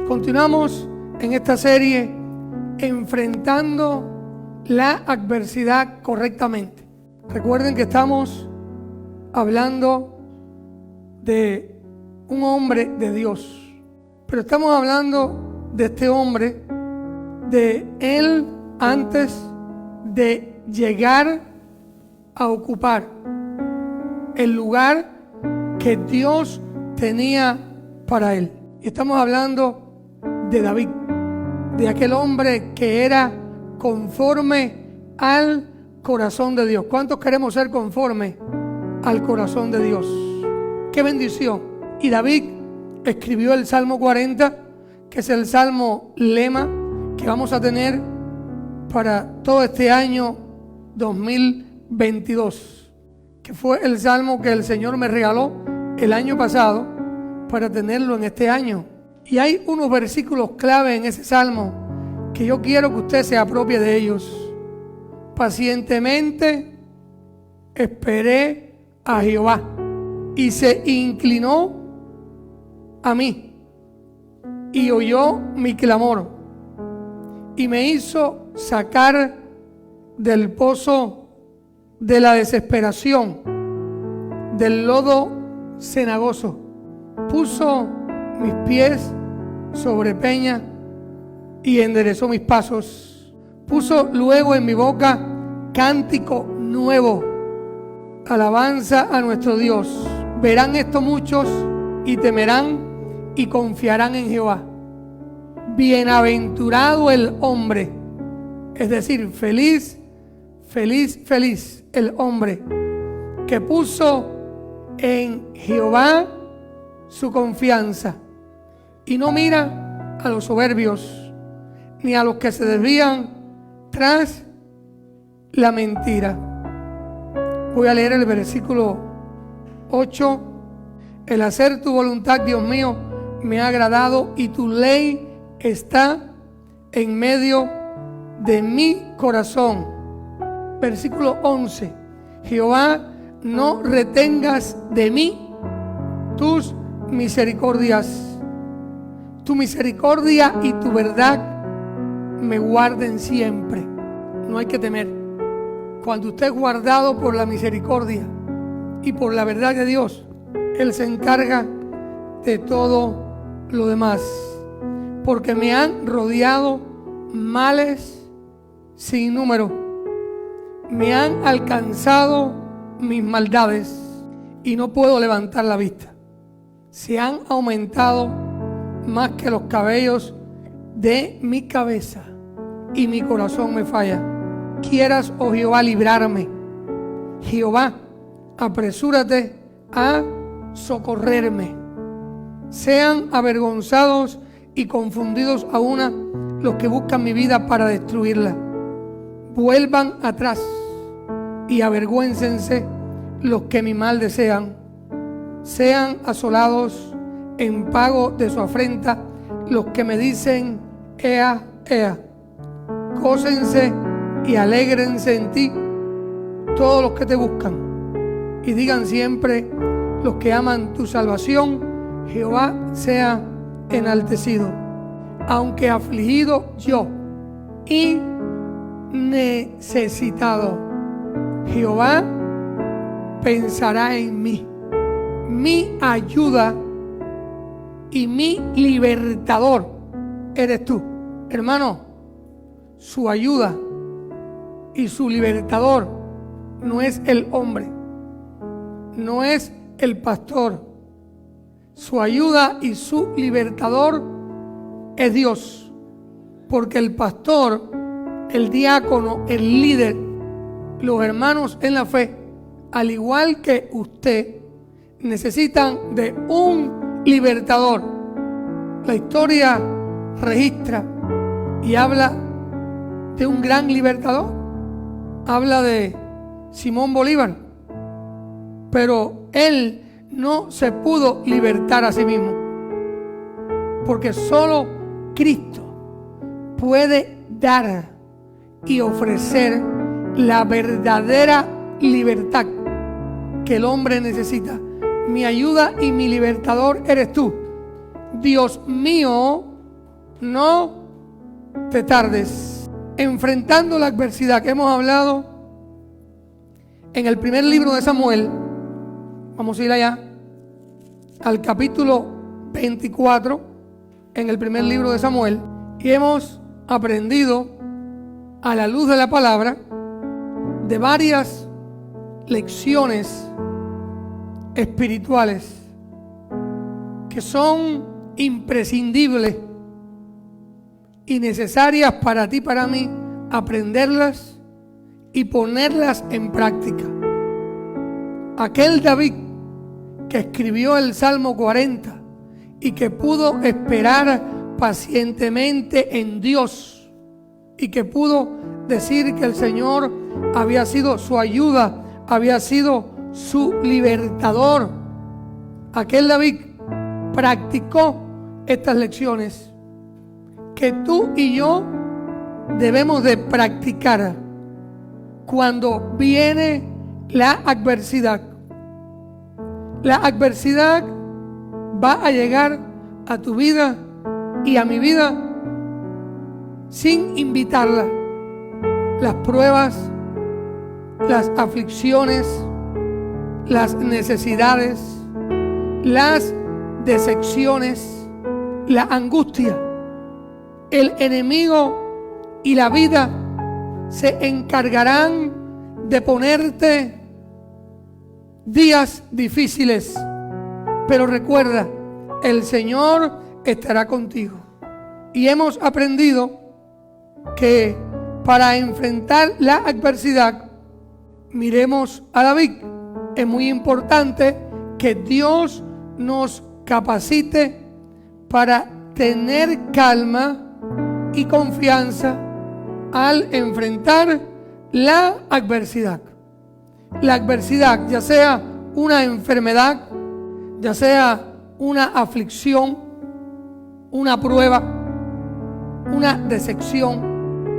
Continuamos en esta serie enfrentando la adversidad correctamente. Recuerden que estamos hablando de un hombre de Dios, pero estamos hablando de este hombre, de él antes de llegar a ocupar el lugar que Dios tenía para él. Y estamos hablando de David, de aquel hombre que era conforme al corazón de Dios. ¿Cuántos queremos ser conforme al corazón de Dios? ¡Qué bendición! Y David escribió el Salmo 40, que es el Salmo lema que vamos a tener para todo este año 2022, que fue el Salmo que el Señor me regaló el año pasado para tenerlo en este año. Y hay unos versículos clave en ese Salmo que yo quiero que usted se apropie de ellos. Pacientemente esperé a Jehová y se inclinó a mí y oyó mi clamor y me hizo sacar del pozo de la desesperación, del lodo cenagoso. Puso mis pies sobre peña y enderezó mis pasos. Puso luego en mi boca cántico nuevo, alabanza a nuestro Dios. Verán esto muchos y temerán y confiarán en Jehová. Bienaventurado el hombre, es decir, feliz, feliz, feliz el hombre que puso en Jehová su confianza y no mira a los soberbios ni a los que se desvían tras la mentira. Voy a leer el versículo 8. El hacer tu voluntad, Dios mío, me ha agradado y tu ley está en medio de mi corazón. Versículo 11. Jehová, no retengas de mí tus misericordias. Tu misericordia y tu verdad me guarden siempre. No hay que temer. Cuando usted es guardado por la misericordia y por la verdad de Dios, Él se encarga de todo lo demás. Porque me han rodeado males sin número. Me han alcanzado mis maldades y no puedo levantar la vista. Se han aumentado más que los cabellos de mi cabeza y mi corazón me falla. Quieras, oh Jehová, librarme. Jehová, apresúrate a socorrerme. Sean avergonzados y confundidos a una los que buscan mi vida para destruirla. Vuelvan atrás y avergüéncense los que mi mal desean. Sean asolados en pago de su afrenta los que me dicen ea, ea. Gócense y alégrense en ti todos los que te buscan y digan siempre los que aman tu salvación, Jehová sea enaltecido. Aunque afligido yo y necesitado, Jehová pensará en mí. Mi ayuda y mi libertador eres tú. Hermano, su ayuda y su libertador no es el hombre, no es el pastor. Su ayuda y su libertador es Dios. Porque el pastor, el diácono, el líder, los hermanos en la fe, al igual que usted, necesitan de un libertador. La historia registra y habla de un gran libertador. Habla de Simón Bolívar, pero él no se pudo libertar a sí mismo, porque solo Cristo puede dar y ofrecer la verdadera libertad que el hombre necesita. Mi ayuda y mi libertador eres tú. Dios mío, no te tardes. Enfrentando la adversidad que hemos hablado en el primer libro de Samuel. Vamos a ir allá al capítulo 24 en el primer libro de Samuel, y hemos aprendido a la luz de la palabra de varias lecciones espirituales que son imprescindibles y necesarias para ti y para mí aprenderlas y ponerlas en práctica. Aquel David que escribió el Salmo 40 y que pudo esperar pacientemente en Dios y que pudo decir que el Señor había sido su ayuda, había sido su libertador. Aquel David practicó estas lecciones que tú y yo debemos de practicar cuando viene la adversidad. La adversidad va a llegar a tu vida y a mi vida sin invitarla. Las pruebas, las aflicciones, las necesidades, las decepciones, la angustia, el enemigo y la vida se encargarán de ponerte días difíciles. Pero recuerda, el Señor estará contigo. Y hemos aprendido que para enfrentar la adversidad, miremos a David. Es muy importante que Dios nos capacite para tener calma y confianza al enfrentar la adversidad. La adversidad, ya sea una enfermedad, ya sea una aflicción, una prueba, una decepción,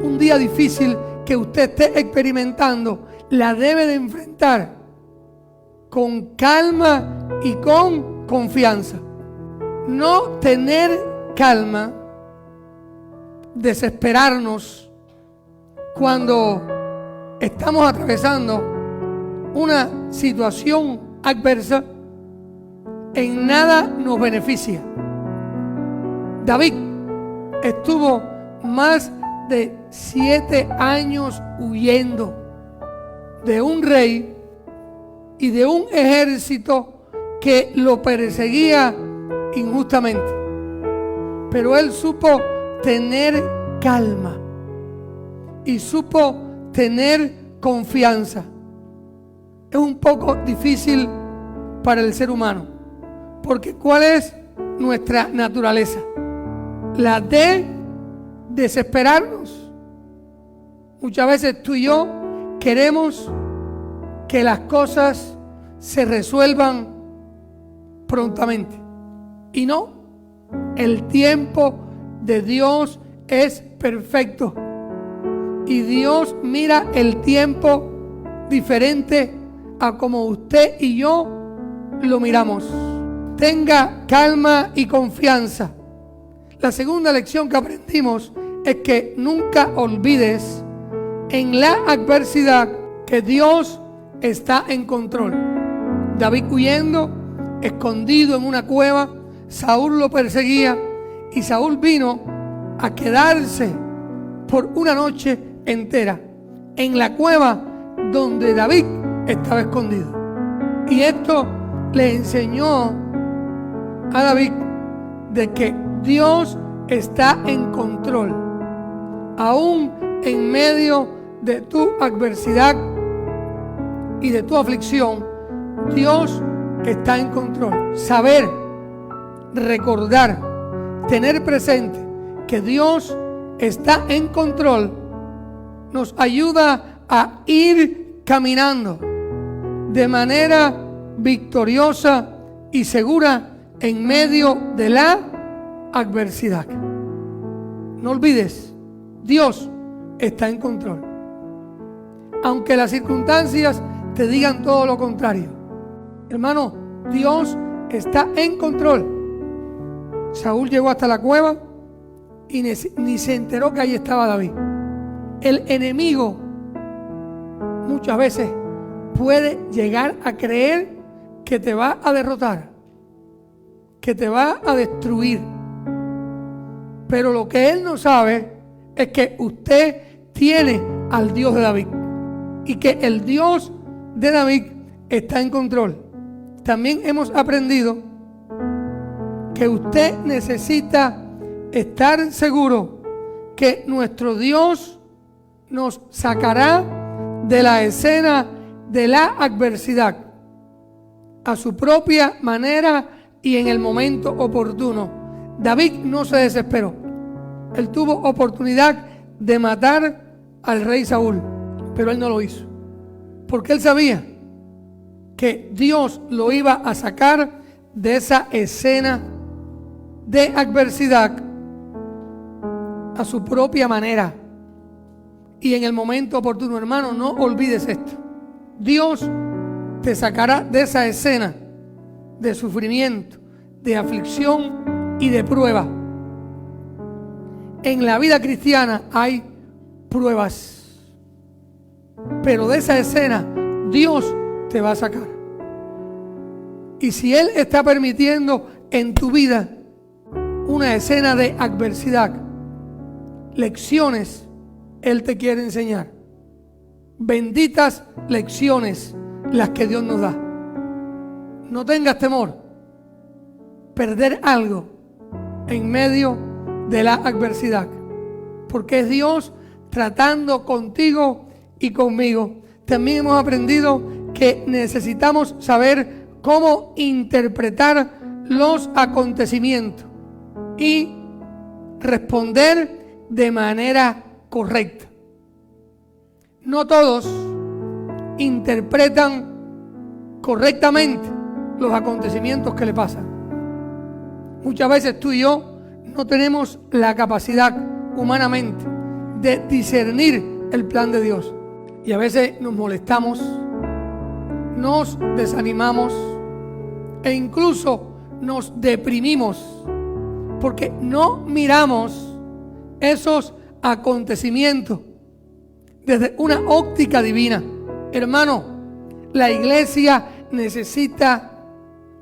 un día difícil que usted esté experimentando, la debe de enfrentar con calma y con confianza. No tener calma, desesperarnos cuando estamos atravesando una situación adversa, en nada nos beneficia. David estuvo más de 7 años huyendo de un rey y de un ejército que lo perseguía injustamente. Pero él supo tener calma y supo tener confianza. Es un poco difícil para el ser humano, porque ¿cuál es nuestra naturaleza? La de desesperarnos. Muchas veces tú y yo queremos que las cosas se resuelvan prontamente. Y no, el tiempo de Dios es perfecto. Y Dios mira el tiempo diferente a como usted y yo lo miramos. Tenga calma y confianza. La segunda lección que aprendimos es que nunca olvides en la adversidad que Dios está en control. David huyendo, escondido en una cueva, Saúl lo perseguía y Saúl vino a quedarse por una noche entera en la cueva donde David estaba escondido. Y esto le enseñó a David de que Dios está en control. Aún en medio de tu adversidad y de tu aflicción, Dios está en control. Saber, recordar, tener presente que Dios está en control nos ayuda a ir caminando de manera victoriosa y segura en medio de la adversidad. No olvides, Dios está en control. Aunque las circunstancias te digan todo lo contrario. Hermano, Dios está en control. Saúl llegó hasta la cueva y ni se enteró que ahí estaba David. El enemigo muchas veces puede llegar a creer que te va a derrotar, que te va a destruir. Pero lo que él no sabe es que usted tiene al Dios de David y que el Dios de David está en control. También hemos aprendido que usted necesita estar seguro que nuestro Dios nos sacará de la escena de la adversidad a su propia manera y en el momento oportuno. David no se desesperó. Él tuvo oportunidad de matar al rey Saúl, pero él no lo hizo, porque él sabía que Dios lo iba a sacar de esa escena de adversidad a su propia manera y en el momento oportuno. Hermano, no olvides esto. Dios te sacará de esa escena de sufrimiento, de aflicción y de prueba. En la vida cristiana hay pruebas, pero de esa escena Dios te va a sacar. Y si Él está permitiendo en tu vida una escena de adversidad, lecciones Él te quiere enseñar. Benditas lecciones las que Dios nos da. No tengas temor perder algo en medio de la adversidad, porque es Dios tratando contigo y conmigo. También hemos aprendido que necesitamos saber cómo interpretar los acontecimientos y responder de manera correcta. No todos interpretan correctamente los acontecimientos que le pasan. Muchas veces tú y yo no tenemos la capacidad humanamente de discernir el plan de Dios. Y a veces nos molestamos, nos desanimamos e incluso nos deprimimos porque no miramos esos acontecimientos desde una óptica divina. Hermano, la iglesia necesita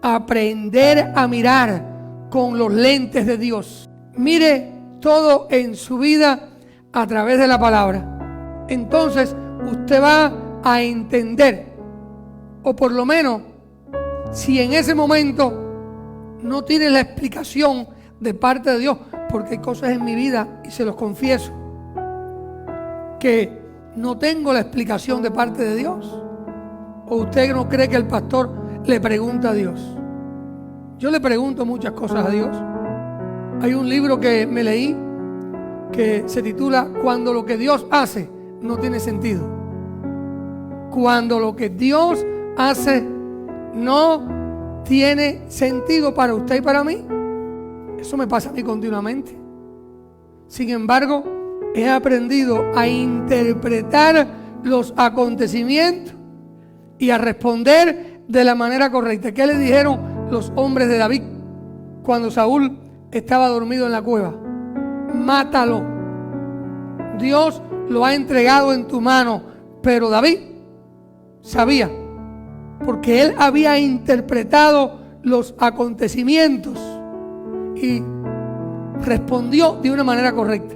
aprender a mirar con los lentes de Dios. Mire todo en su vida a través de la palabra. Entonces usted va a entender, o por lo menos, si en ese momento no tiene la explicación de parte de Dios, porque hay cosas en mi vida, y se los confieso, que no tengo la explicación de parte de Dios. ¿O usted no cree que el pastor le pregunta a Dios? Yo le pregunto muchas cosas a Dios. Hay un libro que me leí que se titula Cuando lo que Dios hace no tiene sentido. Cuando lo que Dios hace no tiene sentido para usted y para mí. Eso me pasa a mí continuamente. Sin embargo, he aprendido a interpretar los acontecimientos y a responder de la manera correcta. ¿Qué le dijeron los hombres de David cuando Saúl estaba dormido en la cueva? Mátalo. Dios lo ha entregado en tu mano. Pero David sabía, porque él había interpretado los acontecimientos y respondió de una manera correcta.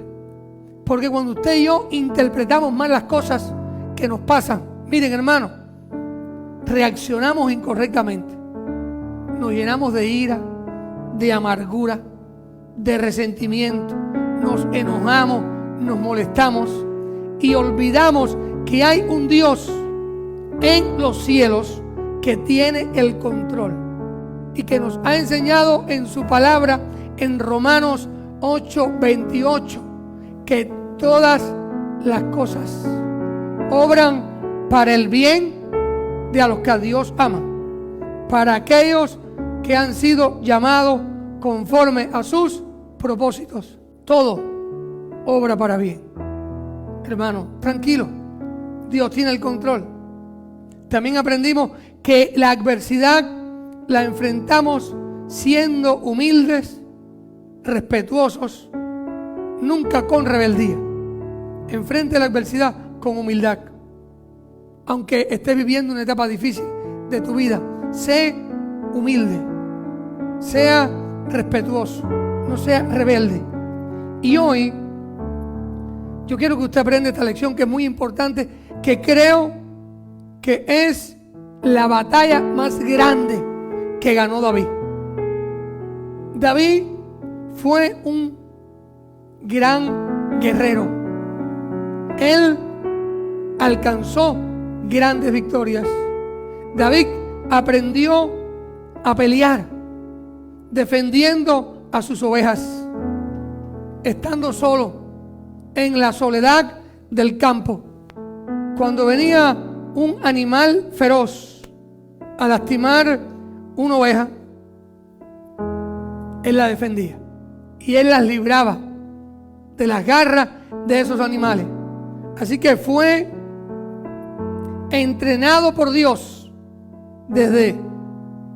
Porque cuando usted y yo interpretamos mal las cosas que nos pasan, miren, hermano, reaccionamos incorrectamente. Nos llenamos de ira, de amargura, de resentimiento, nos enojamos, nos molestamos y olvidamos que hay un Dios en los cielos que tiene el control y que nos ha enseñado en su palabra en Romanos 8:28 que todas las cosas obran para el bien de a los que a Dios aman, para aquellos que han sido llamados conforme a sus propósitos. Todo obra para bien. Hermano, tranquilo, Dios tiene el control. También aprendimos que la adversidad la enfrentamos siendo humildes, respetuosos nunca con rebeldía. Enfrente la adversidad con humildad. Aunque estés viviendo una etapa difícil de tu vida, sé humilde, sea respetuoso, no sea rebelde. Y hoy yo quiero que usted aprenda esta lección, que es muy importante, que creo que es la batalla más grande que ganó David. David fue un gran guerrero. Él alcanzó grandes victorias. David aprendió a pelear, defendiendo a sus ovejas, estando solo en la soledad del campo. Cuando venía un animal feroz a lastimar una oveja, él la defendía y él las libraba de las garras de esos animales. Así que fue entrenado por Dios desde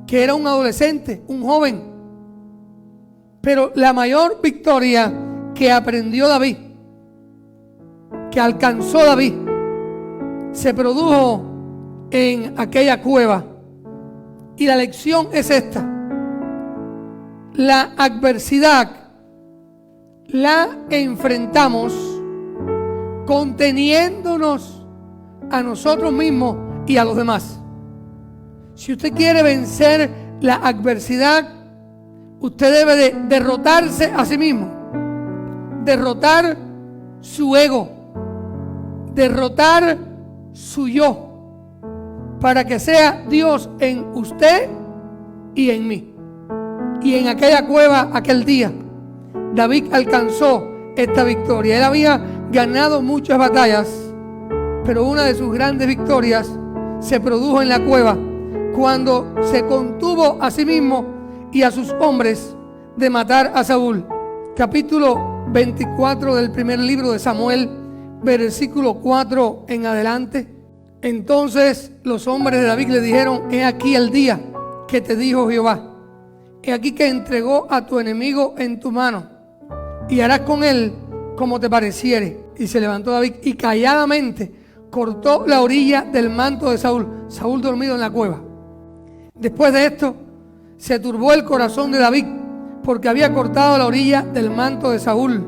que era un adolescente, un joven. Pero la mayor victoria que aprendió David, que alcanzó David, se produjo en aquella cueva. Y la lección es esta: la adversidad la enfrentamos conteniéndonos a nosotros mismos y a los demás. Si usted quiere vencer la adversidad, usted debe de derrotarse a sí mismo, derrotar su ego, derrotar su yo, para que sea Dios en usted y en mí. Y en aquella cueva, aquel día, David alcanzó esta victoria. Él había ganado muchas batallas, pero una de sus grandes victorias se produjo en la cueva, cuando se contuvo a sí mismo y a sus hombres de matar a Saúl. Capítulo 24 del primer libro de Samuel, versículo 4 en adelante. Entonces los hombres de David le dijeron: he aquí el día que te dijo Jehová, he aquí que entregó a tu enemigo en tu mano, y harás con él como te pareciere. Y se levantó David y calladamente cortó la orilla del manto de Saúl, Saúl dormido en la cueva. Después de esto se turbó el corazón de David, porque había cortado la orilla del manto de Saúl,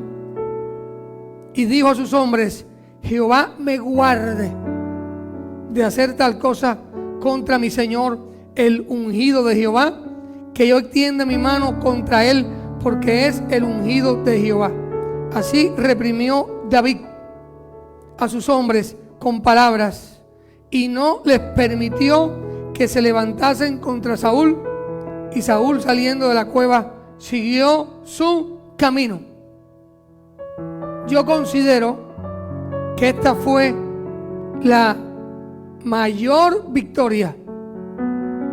y dijo a sus hombres: Jehová me guarde de hacer tal cosa contra mi señor el ungido de Jehová, que yo extienda mi mano contra él, porque es el ungido de Jehová. Así reprimió David a sus hombres con palabras, y no les permitió que se levantasen contra Saúl. Y Saúl, saliendo de la cueva, siguió su camino. Yo considero que esta fue la mayor victoria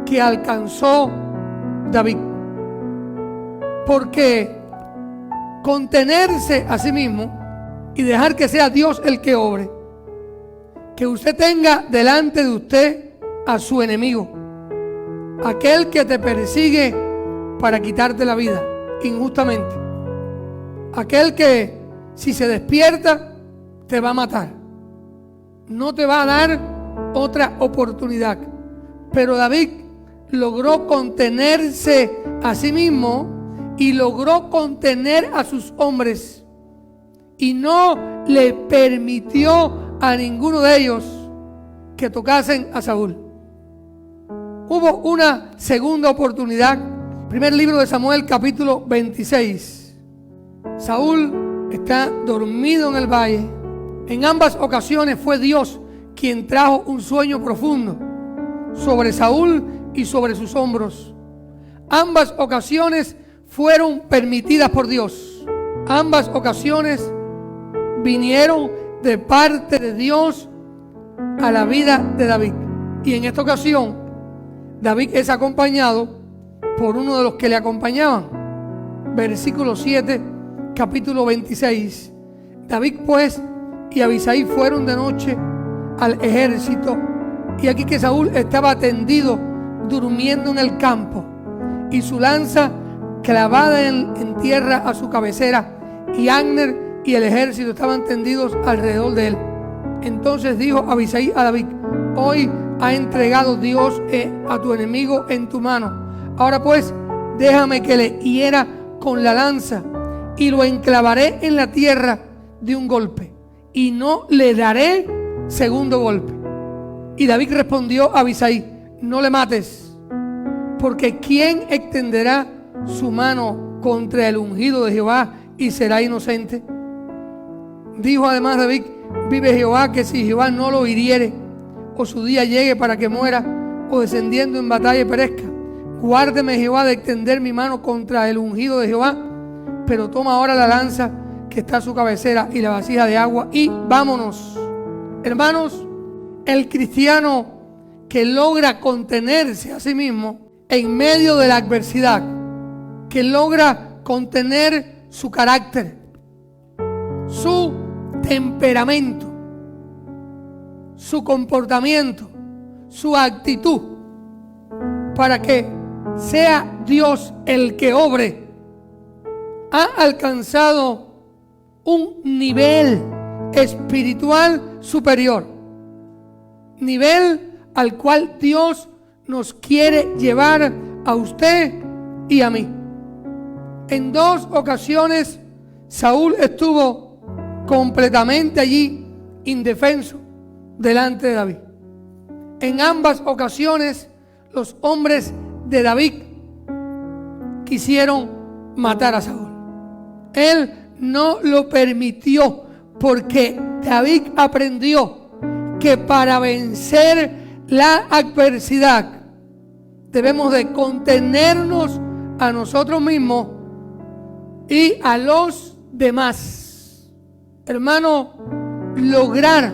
que alcanzó David, porque contenerse a sí mismo y dejar que sea Dios el que obre, que usted tenga delante de usted a su enemigo, aquel que te persigue para quitarte la vida injustamente, aquel que si se despierta te va a matar, no te va a dar otra oportunidad. Pero David logró contenerse a sí mismo y logró contener a sus hombres, y no le permitió a ninguno de ellos que tocasen a Saúl. Hubo una segunda oportunidad. Primer libro de Samuel, capítulo 26. Saúl está dormido en el valle. En ambas ocasiones fue Dios quien trajo un sueño profundo sobre Saúl y sobre sus hombros. Ambas ocasiones fueron permitidas por Dios. Ambas ocasiones vinieron de parte de Dios a la vida de David. Y en esta ocasión, David es acompañado por uno de los que le acompañaban. Versículo 7, capítulo 26. David pues y Abisai fueron de noche al ejército, y aquí que Saúl estaba tendido durmiendo en el campo, y su lanza clavada en tierra a su cabecera, y Abner y el ejército estaban tendidos alrededor de él. Entonces dijo Abisai a David: hoy ha entregado Dios a tu enemigo en tu mano. Ahora pues, déjame que le hiera con la lanza y lo enclavaré en la tierra de un golpe, y no le daré segundo golpe. Y David respondió a Abisai: no le mates, porque ¿quién extenderá su mano contra el ungido de Jehová y será inocente? Dijo además David: vive Jehová, que si Jehová no lo hiriere, o su día llegue para que muera, o descendiendo en batalla perezca, guárdeme Jehová de extender mi mano contra el ungido de Jehová. Pero toma ahora la lanza que está a su cabecera y la vasija de agua, y vámonos. Hermanos, el cristiano que logra contenerse a sí mismo en medio de la adversidad, que logra contener su carácter, su temperamento, su comportamiento, su actitud, para que sea Dios el que obre, ha alcanzado un nivel espiritual superior, nivel al cual Dios nos quiere llevar a usted y a mí. En 2 ocasiones Saúl estuvo completamente allí, indefenso, delante de David. En ambas ocasiones los hombres de David quisieron matar a Saúl. Él no lo permitió, porque David aprendió que para vencer la adversidad debemos de contenernos a nosotros mismos y a los demás. Hermano, lograr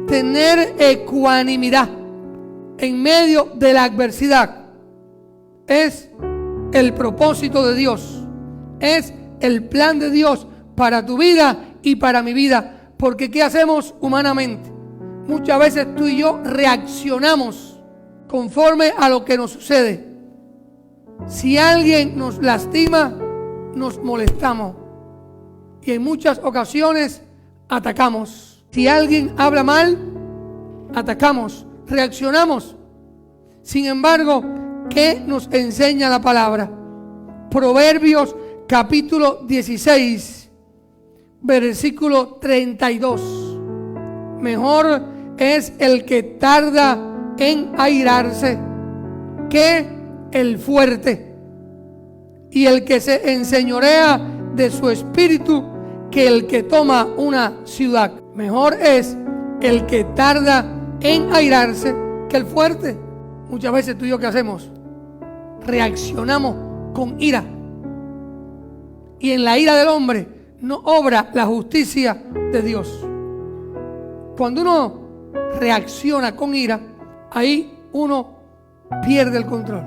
tener ecuanimidad en medio de la adversidad es el propósito de Dios, es el plan de Dios para tu vida y para mi vida. Porque ¿qué hacemos humanamente? Muchas veces tú y yo reaccionamos conforme a lo que nos sucede. Si alguien nos lastima, nos molestamos, y en muchas ocasiones atacamos. Si alguien habla mal, atacamos, reaccionamos. Sin embargo, ¿qué nos enseña la palabra? Proverbios capítulo 16, versículo 32. Mejor es el que tarda en airarse que el fuerte, y el que se enseñorea de su espíritu que el que toma una ciudad. Mejor es el que tarda en airarse que el fuerte. Muchas veces tú y yo, ¿qué hacemos? Reaccionamos con ira, y en la ira del hombre no obra la justicia de Dios. Cuando uno reacciona con ira, ahí uno pierde el control,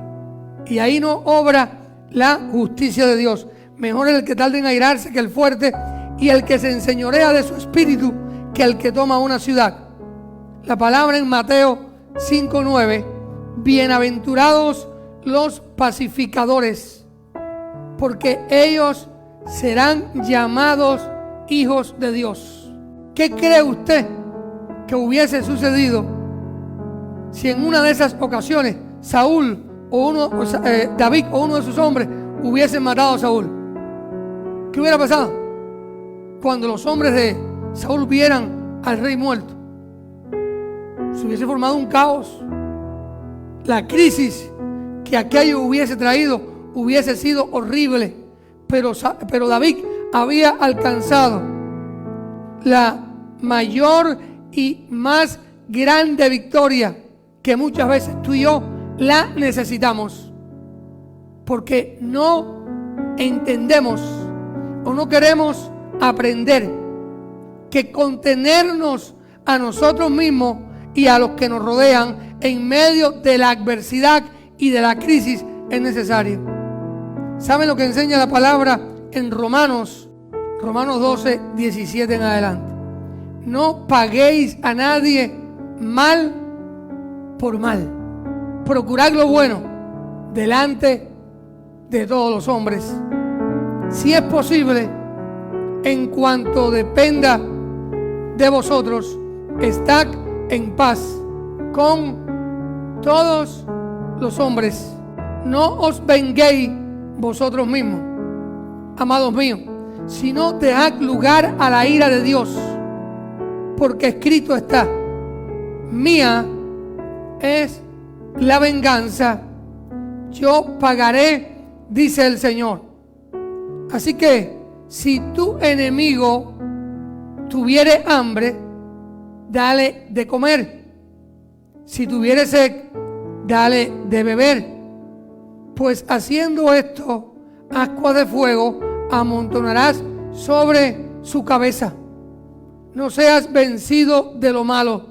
y ahí no obra la justicia de Dios. Mejor es el que tarda en airarse que el fuerte, y el que se enseñorea de su espíritu que el que toma una ciudad. La palabra en Mateo 5:9: bienaventurados los pacificadores, porque ellos serán llamados hijos de Dios. ¿Qué cree usted que hubiese sucedido si en una de esas ocasiones Saúl David o uno de sus hombres hubiesen matado a Saúl? ¿Qué hubiera pasado? Cuando los hombres de Saúl vieran al rey muerto, se hubiese formado un caos. La crisis que aquello hubiese traído hubiese sido horrible. Pero David había alcanzado la mayor y más grande victoria, que muchas veces tú y yo la necesitamos, porque no entendemos o no queremos aprender que contenernos a nosotros mismos y a los que nos rodean en medio de la adversidad y de la crisis es necesario. ¿Saben lo que enseña la palabra en Romanos 12, 17 en adelante? No paguéis a nadie mal por mal. Procurad lo bueno delante de todos los hombres. Si es posible, En cuanto dependa de vosotros, estad en paz con todos los hombres. No os venguéis vosotros mismos, amados míos, sino dejad lugar a la ira de Dios, porque escrito está: mía es la venganza, yo pagaré, dice el Señor. Así que si tu enemigo tuviere hambre, dale de comer. Si tuviere sed, dale de beber. Pues haciendo esto, ascuas de fuego amontonarás sobre su cabeza. No seas vencido de lo malo,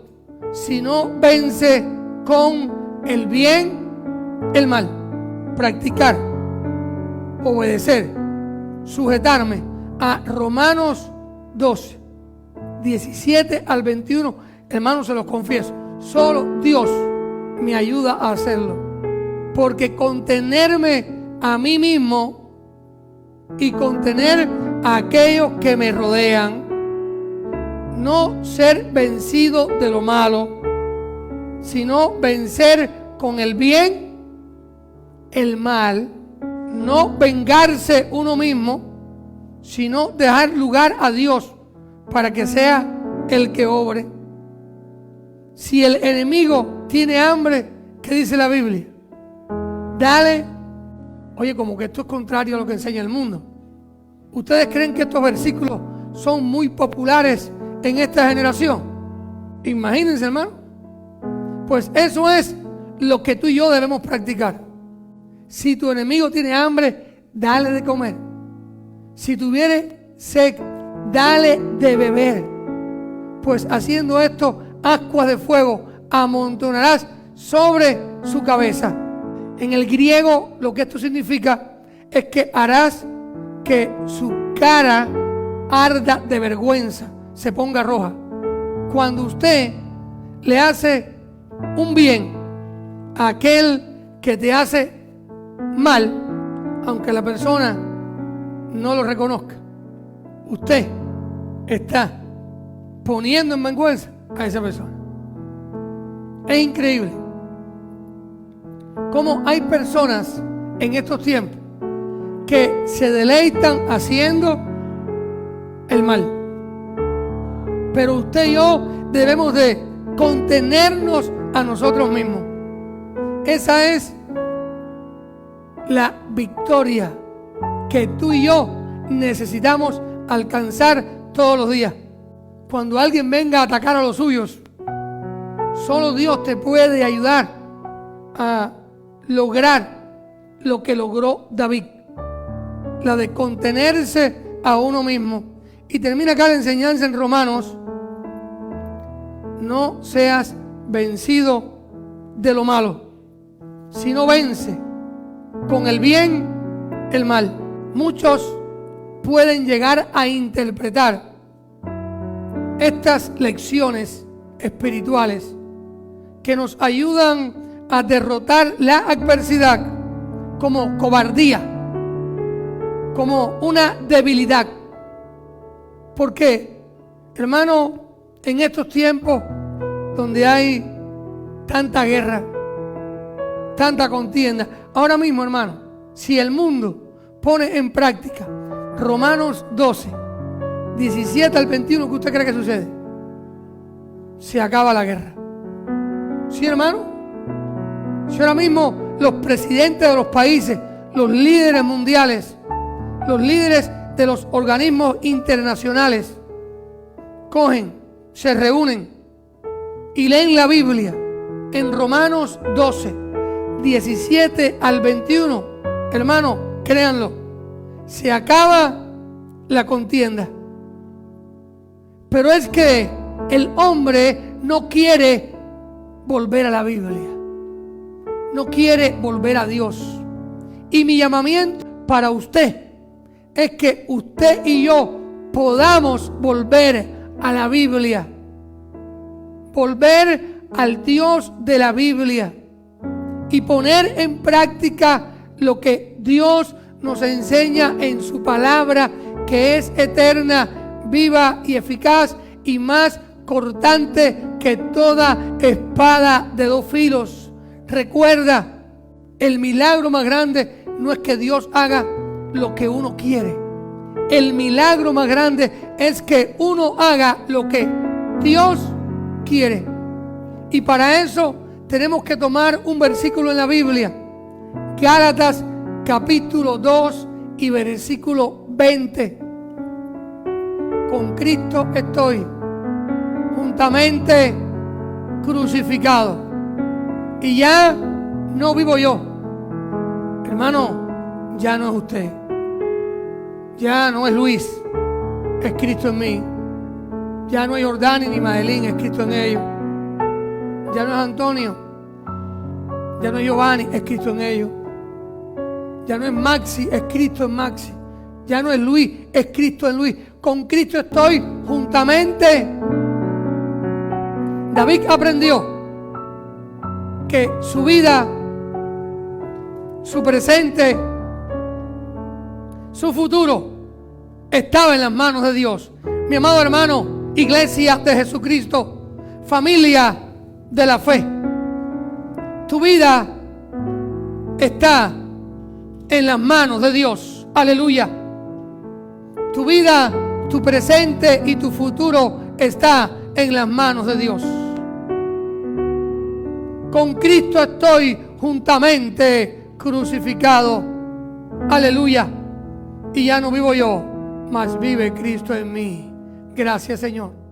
sino vence con el bien el mal. Practicar, obedecer, sujetarme a Romanos 12, 17 al 21. Hermanos, se los confieso, solo Dios me ayuda a hacerlo. Porque contenerme a mí mismo y contener a aquellos que me rodean, no ser vencido de lo malo, sino vencer con el bien el mal, no vengarse uno mismo, sino dejar lugar a Dios para que sea el que obre. Si el enemigo tiene hambre, ¿qué dice la Biblia? Dale. Oye, como que esto es contrario a lo que enseña el mundo. ¿Ustedes creen que estos versículos son muy populares en esta generación? Imagínense, hermano. Pues eso es lo que tú y yo debemos practicar. Si tu enemigo tiene hambre, dale de comer. Si tuviere sed, dale de beber. Pues haciendo esto, ascuas de fuego amontonarás sobre su cabeza. En el griego, lo que esto significa es que harás que su cara arda de vergüenza, se ponga roja. Cuando usted le hace un bien a aquel que te hace mal, aunque la persona no lo reconozca, usted está poniendo en vergüenza a esa persona. Es increíble cómo hay personas en estos tiempos que se deleitan haciendo el mal. Pero usted y yo debemos de contenernos a nosotros mismos. Esa es la victoria que tú y yo necesitamos alcanzar todos los días. Cuando alguien venga a atacar a los suyos, solo Dios te puede ayudar a lograr lo que logró David, la de contenerse a uno mismo. Y termina acá la enseñanza en Romanos: no seas vencido de lo malo, sino vence con el bien el mal. Muchos pueden llegar a interpretar estas lecciones espirituales que nos ayudan a derrotar la adversidad como cobardía, como una debilidad. Porque, hermano, en estos tiempos donde hay tanta guerra, tanta contienda, ahora mismo, hermano, si el mundo pone en práctica Romanos 12, 17 al 21, ¿qué usted cree que sucede? Se acaba la guerra. ¿Sí, hermano? Si ahora mismo los presidentes de los países, los líderes mundiales, los líderes de los organismos internacionales cogen, se reúnen y leen la Biblia en Romanos 12, 17 al 21, hermano, créanlo, se acaba la contienda. Pero es que el hombre no quiere volver a la Biblia, no quiere volver a Dios. Y mi llamamiento para usted es que usted y yo podamos volver a la Biblia, volver al Dios de la Biblia y poner en práctica lo que Dios nos enseña en su palabra, que que es eterna, viva y eficaz y más cortante que toda espada de dos filos. Recuerda, el milagro más grande no es que Dios haga lo que uno quiere. El milagro más grande es que uno haga lo que Dios quiere. Y para eso tenemos que tomar un versículo en la Biblia. Gálatas capítulo 2 y versículo 20. Con Cristo estoy juntamente crucificado. Y ya no vivo yo. Hermano, ya no es usted. Ya no es Luis, es Cristo en mí. Ya no es Jordani ni Madeline, es Cristo en ellos. Ya no es Antonio, ya no es Giovanni, es Cristo en ellos. Ya no es Maxi, es Cristo en Maxi. Ya no es Luis, es Cristo en Luis. Con Cristo estoy juntamente. David aprendió que su vida, su presente, su futuro estaba en las manos de Dios. Mi amado hermano, iglesia de Jesucristo, familia de la fe, tu vida está en las manos de Dios. Aleluya. Tu vida, tu presente y tu futuro está en las manos de Dios. Con Cristo estoy juntamente crucificado. Aleluya. Y ya no vivo yo, mas vive Cristo en mí. Gracias, Señor.